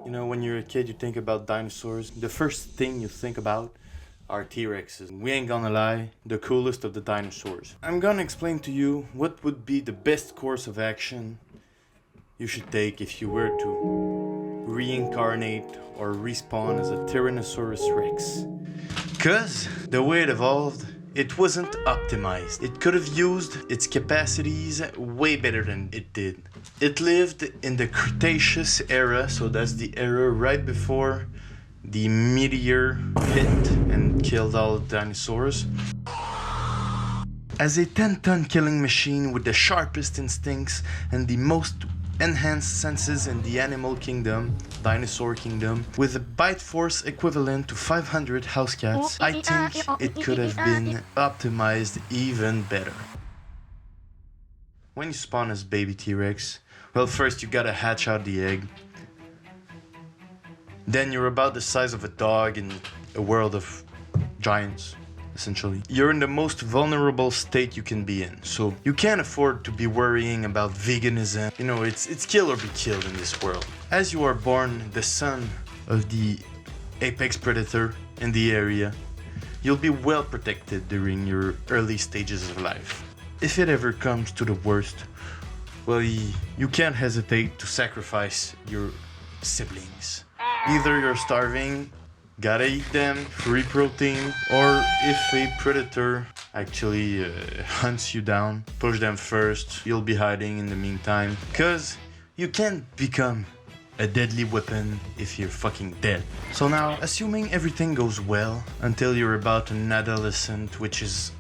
You know, when you're a kid, you think about dinosaurs. The first thing you think about are T-Rexes. We ain't gonna lie, the coolest of the dinosaurs. I'm gonna explain to you what would be the best course of action you should take if you were to reincarnate or respawn as a Tyrannosaurus Rex. Cause the way it evolved, it wasn't optimized. It could have used its capacities way better than it did. It lived in the Cretaceous era, so that's the era right before the meteor hit and killed all the dinosaurs. As a 10-ton killing machine with the sharpest instincts and the most enhanced senses in the animal kingdom, dinosaur kingdom, with a bite force equivalent to 500 house cats, I think it could have been optimized even better. When you spawn as baby T-Rex, well, first you gotta hatch out the egg. Then you're about the size of a dog in a world of giants, essentially. You're in the most vulnerable state you can be in, so you can't afford to be worrying about veganism. You know, it's kill or be killed in this world. As you are born the son of the apex predator in the area, you'll be well protected during your early stages of life. If it ever comes to the worst, well, you can't hesitate to sacrifice your siblings. Either you're starving, gotta eat them, free protein, or if a predator actually hunts you down, push them first, you'll be hiding in the meantime. Cause you can't become a deadly weapon if you're fucking dead. So now, assuming everything goes well until you're about an adolescent, which is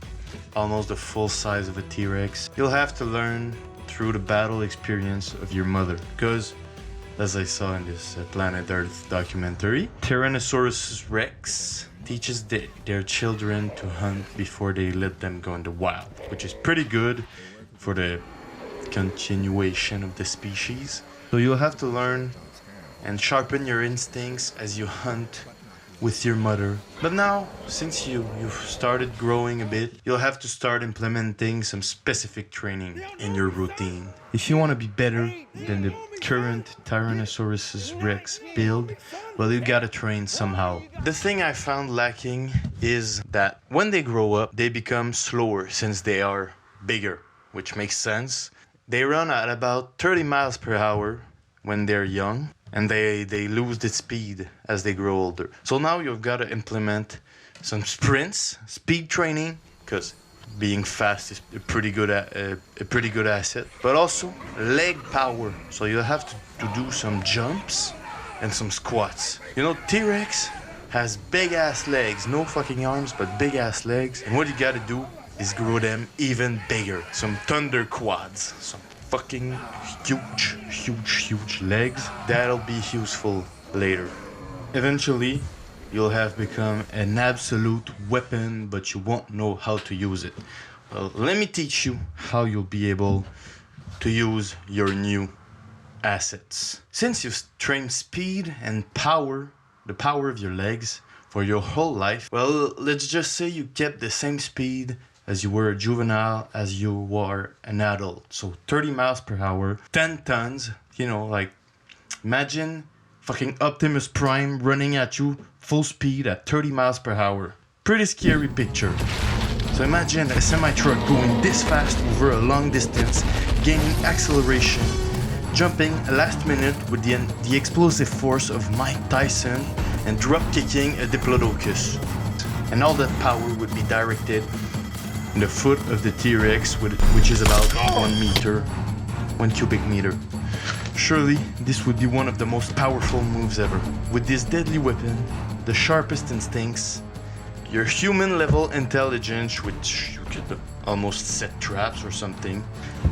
almost the full size of a T-Rex, you'll have to learn through the battle experience of your mother. Cause as I saw in this Planet Earth documentary, Tyrannosaurus Rex teaches their children to hunt before they let them go in the wild, which is pretty good for the continuation of the species. So you'll have to learn and sharpen your instincts as you hunt with your mother. But now, since you've started growing a bit, you'll have to start implementing some specific training in your routine. If you want to be better than the current Tyrannosaurus Rex build, well, you gotta train somehow. The thing I found lacking is that when they grow up, they become slower since they are bigger, which makes sense. They run at about 30 miles per hour when they're young, and they lose the speed as they grow older. So now you've got to implement some sprints, speed training, because being fast is a pretty good asset, but also leg power. So you'll have to do some jumps and some squats. You know, T-Rex has big ass legs, no fucking arms, but big ass legs. And what you gotta do is grow them even bigger. Some thunder quads, some fucking huge legs. That'll be useful later. Eventually, you'll have become an absolute weapon, but you won't know how to use it. Well, let me teach you how you'll be able to use your new assets. Since you've trained speed and power, the power of your legs, for your whole life, well, let's just say you kept the same speed as you were a juvenile, as you were an adult. So 30 miles per hour, 10 tons, you know, like, imagine fucking Optimus Prime running at you full speed at 30 miles per hour. Pretty scary picture. So imagine a semi-truck going this fast over a long distance, gaining acceleration, jumping last minute with the explosive force of Mike Tyson, and drop-kicking a Diplodocus. And all that power would be directed in the foot of the T-Rex, which is about 1 cubic meter. Surely, this would be one of the most powerful moves ever. With this deadly weapon, the sharpest instincts, your human-level intelligence, which you could almost set traps or something,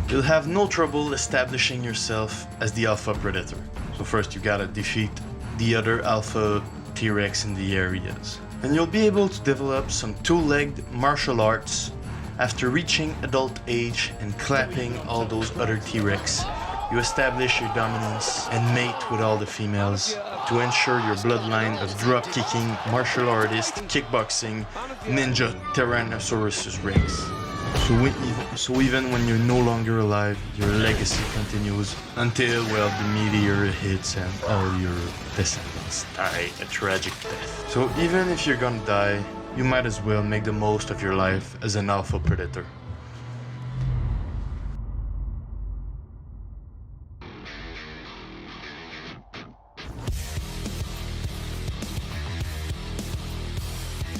you'll have no trouble establishing yourself as the alpha predator. So first you gotta defeat the other alpha T-Rex in the areas. And you'll be able to develop some two-legged martial arts after reaching adult age and clapping all those other T-Rex. You establish your dominance and mate with all the females to ensure your bloodline of drop-kicking, martial artist, kickboxing, ninja Tyrannosaurus Rex. So even when you're no longer alive, your legacy continues until, well, the meteor hits and all your descendants die a tragic death. So even if you're gonna die, you might as well make the most of your life as an alpha predator.